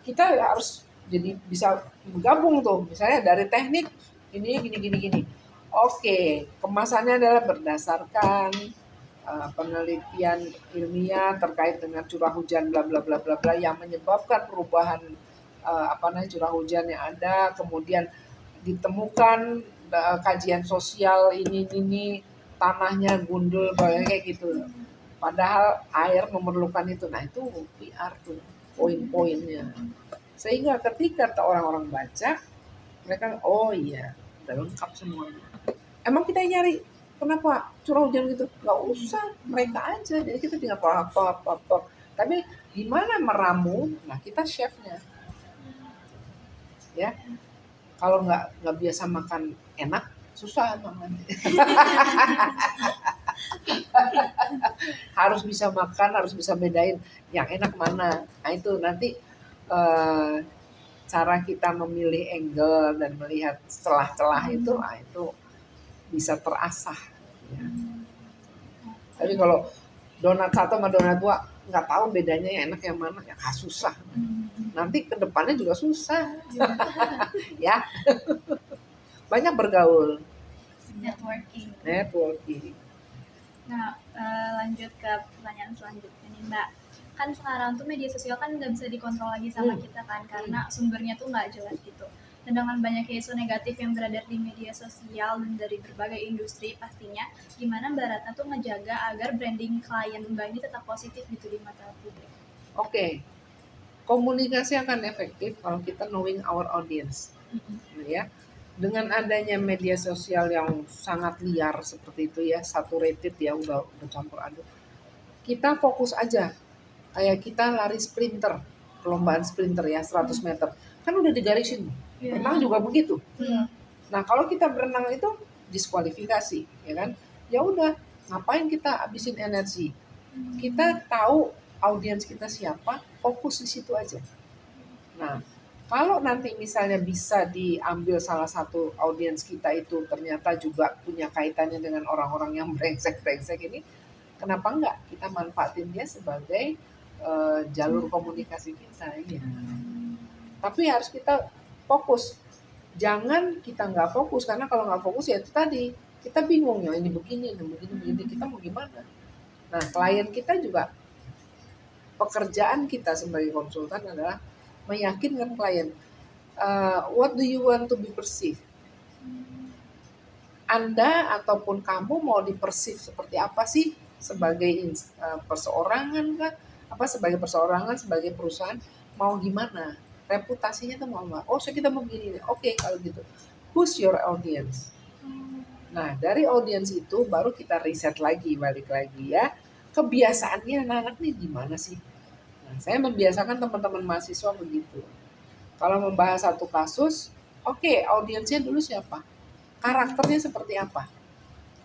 kita harus jadi bisa bergabung tuh. Misalnya dari teknik ini gini. Oke, kemasannya adalah berdasarkan penelitian ilmiah terkait dengan curah hujan bla bla bla bla bla yang menyebabkan perubahan curah hujan yang ada, kemudian ditemukan kajian sosial ini tanahnya gundul kayak gitu. Padahal air memerlukan itu. Nah, itu PR tuh poin-poinnya. Sehingga ketika orang-orang baca, mereka oh iya, udah lengkap semuanya. Emang kita nyari kenapa curah hujan gitu? Gak usah, mereka aja. Jadi kita tinggal apa. Tapi gimana meramu? Nah, kita chefnya. Ya. Kalau nggak biasa makan enak, susah makan. Harus bisa makan, harus bisa bedain yang enak mana. Nah, itu nanti cara kita memilih angle dan melihat celah-celah itu, nah, itu bisa terasah. Ya. Tapi kalau donat satu sama donat dua nggak tahu bedanya yang enak yang mana, ya susah. Nanti kedepannya juga susah. Ya. Banyak bergaul. Networking. Nah, lanjut ke pertanyaan selanjutnya nih Mbak. Kan sekarang tuh media sosial kan nggak bisa dikontrol lagi sama kita kan, karena sumbernya tuh nggak jelas gitu. Dan dengan banyak isu negatif yang beredar di media sosial dan dari berbagai industri pastinya, gimana Mbak Ratna tuh ngejaga agar branding klien Mbak ini tetap positif gitu di mata publik? Oke. Komunikasi akan efektif kalau kita knowing our audience. Ya. Dengan adanya media sosial yang sangat liar seperti itu ya, saturated ya, udah campur aduk. Kita fokus aja. Kayak kita lari sprinter, perlombaan sprinter ya, 100 meter. Kan udah digarisin. Renang juga begitu. Nah, kalau kita berenang itu diskualifikasi, ya kan? Ya udah, ngapain kita habisin energi? Kita tahu audiens kita siapa, fokus di situ aja. Nah, kalau nanti misalnya bisa diambil salah satu audiens kita itu ternyata juga punya kaitannya dengan orang-orang yang brengsek-brengsek ini, kenapa enggak kita manfaatin dia sebagai jalur komunikasi kita ya. Tapi harus kita fokus. Jangan kita nggak fokus, karena kalau nggak fokus ya itu tadi, kita bingung ya ini begini, kita mau gimana. Nah, klien kita juga, pekerjaan kita sebagai konsultan adalah meyakinkan klien, what do you want to be perceived? Anda ataupun kamu mau dipersif seperti apa sih, sebagai perseorangan kan? Sebagai perseorangan, sebagai perusahaan, mau gimana? Reputasinya tuh mau apa? Oh, kita mau begini. Oke, kalau gitu. Who's your audience? Nah, dari audience itu baru kita riset lagi, balik lagi ya. Kebiasaannya anak-anak nih gimana sih? Nah, saya membiasakan teman-teman mahasiswa begitu. Kalau membahas satu kasus, oke, audiensnya dulu siapa? Karakternya seperti apa?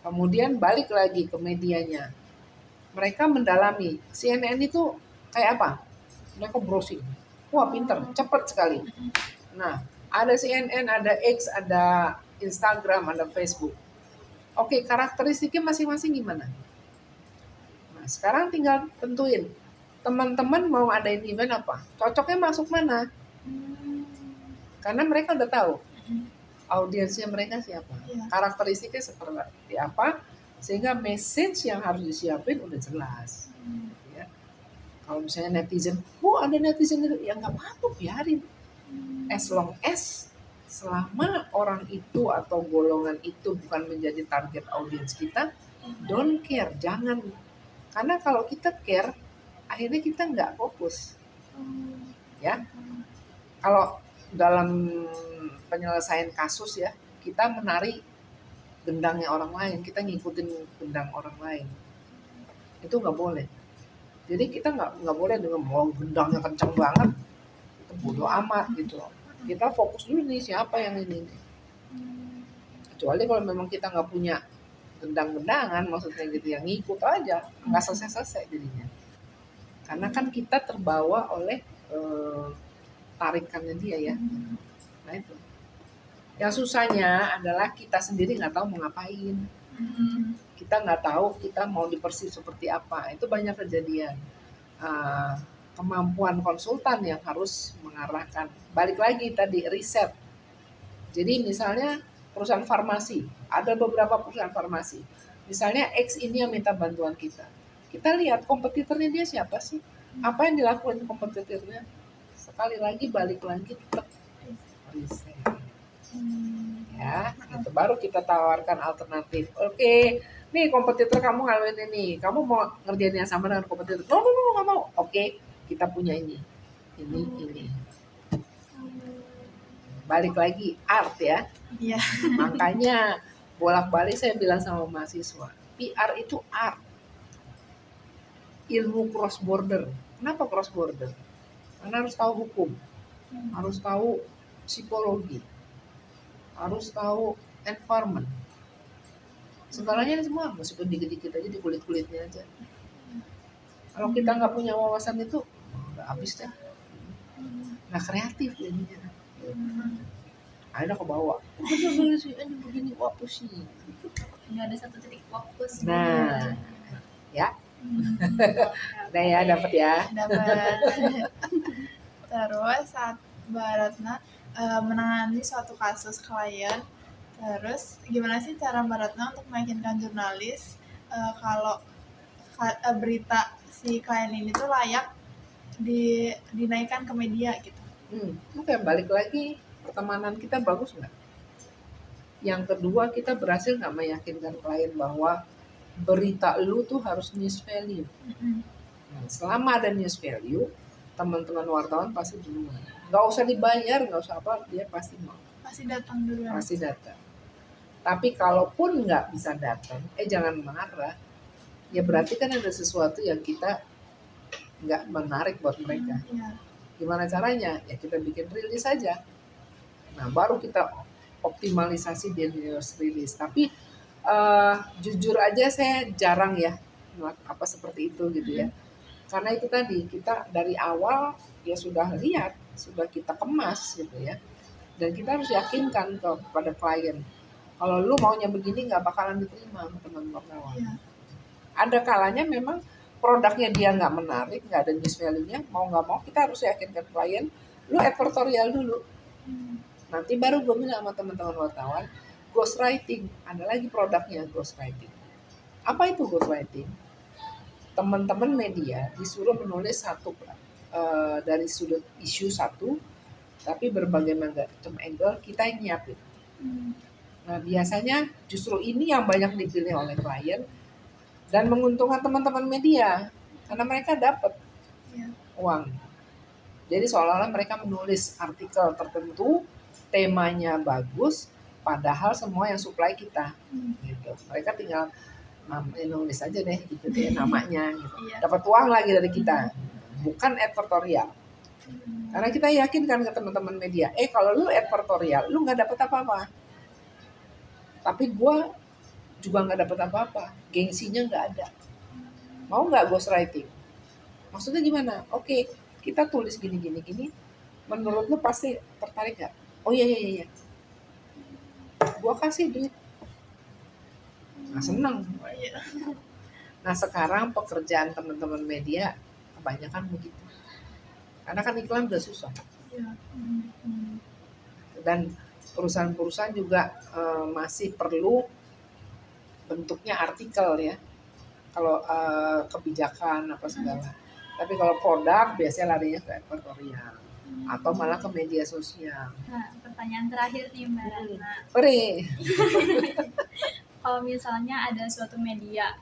Kemudian balik lagi ke medianya. Mereka mendalami. CNN itu kayak apa? Mereka browsing. Wah, pinter, cepat sekali. Nah, ada CNN, ada X, ada Instagram, ada Facebook. Oke, karakteristiknya masing-masing gimana? Nah, sekarang tinggal tentuin. Teman-teman mau adain event apa? Cocoknya masuk mana? Karena mereka udah tahu audiensnya mereka siapa, karakteristiknya seperti apa, sehingga message yang harus disiapin udah jelas. Ya. Kalau misalnya netizen, ada netizen itu, ya nggak apa-apa, biarin. As long as selama orang itu atau golongan itu bukan menjadi target audiens kita, don't care, jangan Karena kalau kita care, akhirnya kita nggak fokus. Ya, kalau dalam penyelesaian kasus ya, kita menarik gendangnya orang lain, kita ngikutin gendang orang lain, itu nggak boleh. Jadi kita nggak boleh dengan mau gendangnya kencang banget, itu bodo amat gitu. Kita fokus dulu nih siapa yang ini. Kecuali kalau memang kita nggak punya gendang-gendangan, maksudnya gitu, yang ngikut aja, nggak selesai-selesai jadinya. Karena kan kita terbawa oleh tarikannya dia ya. Nah itu. Yang susahnya adalah kita sendiri nggak tahu mau ngapain. Kita nggak tahu kita mau dipersih seperti apa. Itu banyak kejadian. Kemampuan konsultan yang harus mengarahkan. Balik lagi tadi riset. Jadi misalnya perusahaan farmasi, ada beberapa perusahaan farmasi. Misalnya X ini yang minta bantuan kita. Kita lihat kompetitornya dia siapa sih? Apa yang dilakukan kompetitornya? Sekali lagi balik lagi tetap riset. Ya, itu baru kita tawarkan alternatif. Oke, nih kompetitor kamu ngalamin ini, kamu mau ngerjain yang sama dengan kompetitor? No, nggak mau. Oke, kita punya ini. Balik lagi art ya. Iya. Makanya bolak-balik saya bilang sama mahasiswa, PR itu art. Ilmu cross border. Kenapa cross border? Karena harus tahu hukum, harus tahu psikologi, harus tahu environment. Segalanya ini semua, meskipun dikit-dikit aja di kulit-kulitnya aja. Kalau kita nggak punya wawasan itu, udah habis deh. Nggak kreatif jadinya. Akhirnya ke bawah. Begini, wah pusing. Nggak ada satu titik fokus. Nah, ya. Nah ya, dapat ya. Dapat. Terus saat Mbak Ratna menangani suatu kasus klien, terus gimana sih cara Mbak Ratna untuk meyakinkan jurnalis kalau berita si klien ini tuh layak dinaikkan ke media gitu? Oke, balik lagi, pertemanan kita bagus nggak? Yang kedua, kita berhasil nggak meyakinkan klien bahwa berita lu tuh harus news value. Nah, selama ada news value, teman-teman wartawan pasti duluan. Nggak usah dibayar, nggak usah apa, dia pasti mau. Pasti datang duluan. Pasti datang. Tapi kalaupun nggak bisa datang, jangan marah. Ya berarti kan ada sesuatu yang kita nggak menarik buat mereka. Iya. Gimana caranya? Ya kita bikin rilis saja. Nah baru kita optimalisasi di news rilis. Tapi jujur aja saya jarang ya apa seperti itu gitu ya. Karena itu tadi kita dari awal ya sudah lihat, sudah kita kemas gitu ya. Dan kita harus yakinkan kepada klien. Kalau lu maunya begini nggak bakalan diterima sama teman wartawan. Iya. Ada kalanya memang produknya dia nggak menarik, nggak ada news value-nya, mau nggak mau kita harus yakinkan klien, lu advertorial dulu. Nanti baru gue bilang sama teman-teman wartawan, ghostwriting, ada lagi produknya ghostwriting. Apa itu ghostwriting? Teman-teman media disuruh menulis satu dari sudut isu satu, tapi berbagai macam angle kita yang nyiapin. Nah biasanya justru ini yang banyak dipilih oleh klien, dan menguntungkan teman-teman media karena mereka dapat uang. Jadi seolah-olah mereka menulis artikel tertentu, temanya bagus, padahal semua yang supply kita. Gitu. Mereka tinggal nulis aja deh gitu deh namanya. Gitu. Dapat uang lagi dari kita, bukan advertorial. Karena kita yakinkan ke teman-teman media, kalau lu advertorial, lu nggak dapat apa-apa. Tapi gue juga nggak dapat apa-apa, gengsinya nggak ada. Mau nggak ghostwriting? Maksudnya gimana? Oke, kita tulis gini. Menurut lu pasti tertarik nggak? Oh iya. Gua kasih duit. Nah seneng. Nah sekarang pekerjaan teman-teman media kebanyakan begitu. Karena kan iklan udah susah. Dan perusahaan-perusahaan juga masih perlu bentuknya artikel ya, kalau kebijakan apa segala. Tapi kalau produk biasanya larinya ke editorial atau malah ke media sosial. Nah, pertanyaan terakhir nih Mbak Ratna. Peri. Kalau misalnya ada suatu media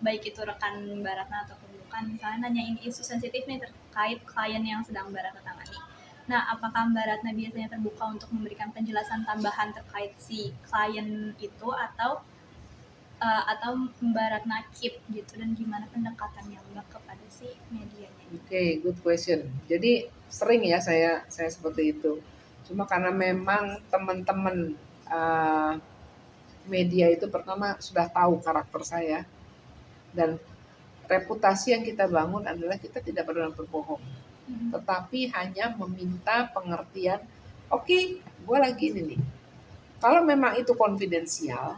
baik itu rekan Mbak Ratna ataupun bukan, misalnya nanyain isu sensitif nih terkait klien yang sedang Mbak Ratna tangani. Nah, apakah Mbak Ratna biasanya terbuka untuk memberikan penjelasan tambahan terkait si klien itu atau Mbak Ratna keep gitu, dan gimana pendekatannya Mbak kepada si medianya? Oke, good question. Jadi sering ya saya seperti itu. Cuma karena memang teman-teman media itu pertama sudah tahu karakter saya, dan reputasi yang kita bangun adalah kita tidak pernah berbohong, tetapi hanya meminta pengertian. Oke, gue lagi ini nih. Kalau memang itu konfidensial,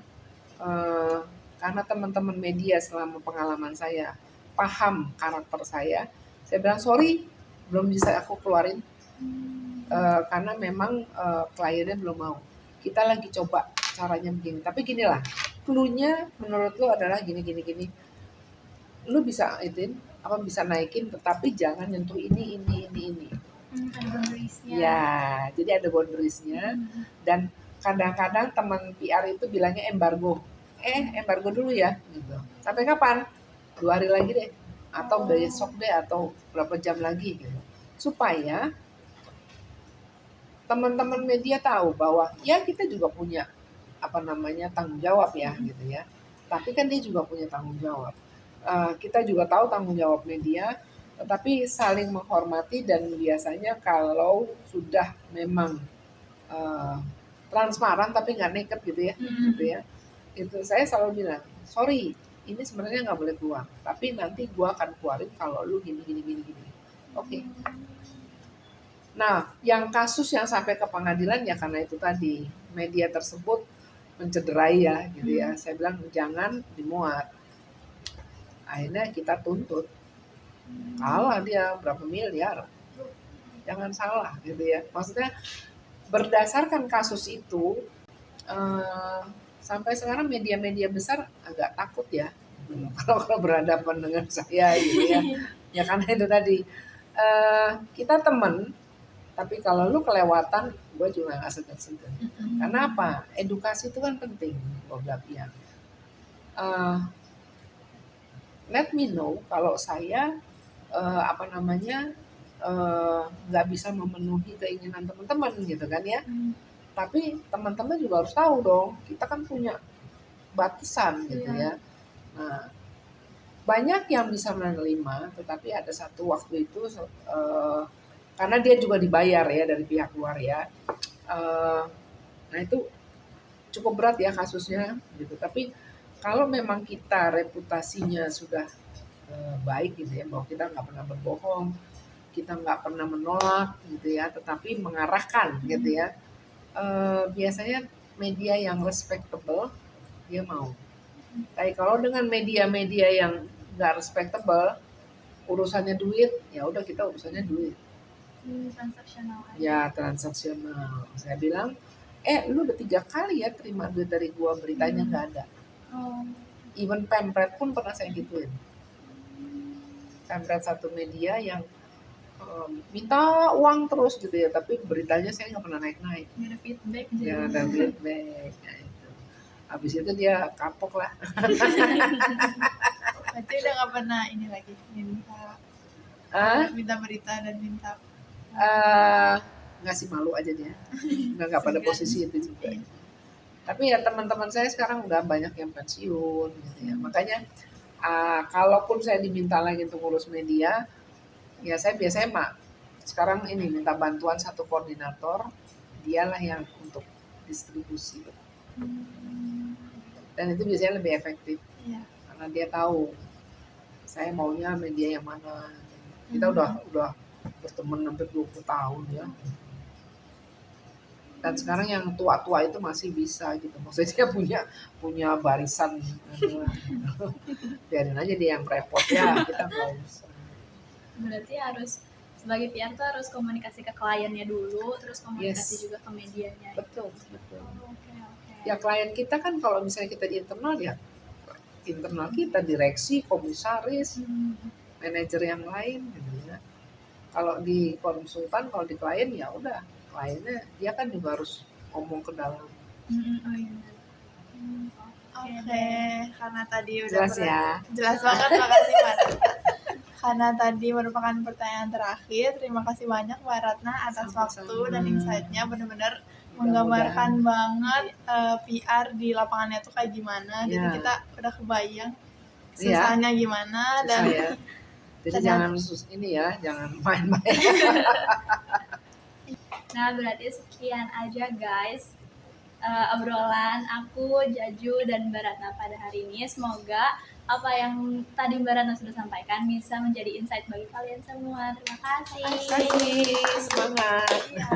karena teman-teman media selama pengalaman saya paham karakter saya bilang sorry, belum bisa aku keluarin karena memang kliennya belum mau. Kita lagi coba caranya begini. Tapi ginilah, clue-nya menurut lo adalah gini. Lu bisa bisa naikin, tetapi jangan nyentuh ini. Ada boundariesnya. Ya, jadi ada boundariesnya. Dan kadang-kadang teman PR itu bilangnya embargo. Embargo dulu ya, gitu. Sampai kapan? 2 hari lagi deh, atau besok deh, atau berapa jam lagi, gitu. Supaya teman-teman media tahu bahwa ya kita juga punya tanggung jawab ya, gitu ya. Tapi kan dia juga punya tanggung jawab. Kita juga tahu tanggung jawab media, tetapi saling menghormati. Dan biasanya kalau sudah memang transparan tapi nggak naked gitu ya, itu saya selalu bilang sorry, ini sebenarnya nggak boleh keluar, tapi nanti gua akan keluarin kalau lu gini. Oke. Nah, yang kasus yang sampai ke pengadilan ya karena itu tadi media tersebut mencederai ya, gitu ya. Saya bilang jangan dimuat. Akhirnya kita tuntut. Kalah dia berapa miliar. Jangan salah, gitu ya. Maksudnya berdasarkan kasus itu, sampai sekarang media-media besar agak takut ya kalau berhadapan dengan saya, gitu ya. Ya karena itu tadi kita teman, tapi kalau lu kelewatan, gue juga nggak segan-segan. Karena apa? Edukasi itu kan penting buat belah pihak. Let me know kalau saya nggak bisa memenuhi keinginan teman-teman, gitu kan ya. Tapi teman-teman juga harus tahu dong, kita kan punya batasan, gitu ya. Nah, banyak yang bisa menerima, tetapi ada satu waktu itu karena dia juga dibayar ya dari pihak luar ya. Nah itu cukup berat ya kasusnya, gitu. Tapi kalau memang kita reputasinya sudah baik, gitu ya, bahwa kita nggak pernah berbohong, kita nggak pernah menolak, gitu ya, tetapi mengarahkan, gitu ya. Biasanya media yang respectable dia mau. Tapi kalau dengan media-media yang nggak respectable, urusannya duit, ya udah kita urusannya duit. Transaksional aja. Ya transaksional. Saya bilang, lu udah 3 kali ya terima duit dari gua, beritanya nggak ada. Even pempret pun pernah saya gituin. Pempret satu media yang minta uang terus, gitu ya, tapi beritanya saya nggak pernah naik-naik. Nggak ada feedback. Ya ada feedback. Nah, itu. Habis itu dia kapok lah. Berarti udah nggak pernah ini lagi minta berita dan minta ngasih malu aja dia. Nggak pada posisi itu juga. Tapi ya teman-teman saya sekarang udah banyak yang pensiun, gitu ya. Makanya kalaupun saya diminta lagi untuk ngurus media, ya saya biasanya sekarang ini minta bantuan satu koordinator, dialah yang untuk distribusi. Dan itu biasanya lebih efektif. Karena dia tahu saya maunya media yang mana. Kita udah berteman hampir 20 tahun ya. Dan sekarang yang tua-tua itu masih bisa, gitu. Maksudnya punya barisan. Biarin aja dia yang repot ya, kita nggak usah. Berarti harus sebagai PR tuh harus komunikasi ke kliennya dulu, terus komunikasi juga ke medianya. Betul. Okay. Ya klien kita kan kalau misalnya kita di internal ya, internal kita direksi, komisaris, manajer yang lain, gitu ya. Kalau di konsultan, kalau di klien ya udah, kliennya dia kan juga harus ngomong ke dalam. Oke, karena tadi udah Jelas ya. jelas banget, makasih Mbak Ratna. Karena tadi merupakan pertanyaan terakhir, terima kasih banyak Mbak Ratna atas Sama-sama. waktu dan insight-nya, benar-benar menggambarkan banget PR di lapangannya tuh kayak gimana. Jadi Ya. kita udah kebayang Iya. susahnya gimana Susah dan ya. Jadi jangan jangan main-main. Nah, berarti sekian aja guys obrolan aku, Jaju, dan Mbak Ratna pada hari ini. Semoga apa yang tadi Mbak Ratna sudah sampaikan bisa menjadi insight bagi kalian semua. Terima kasih. Terima kasih. Semangat. Ya.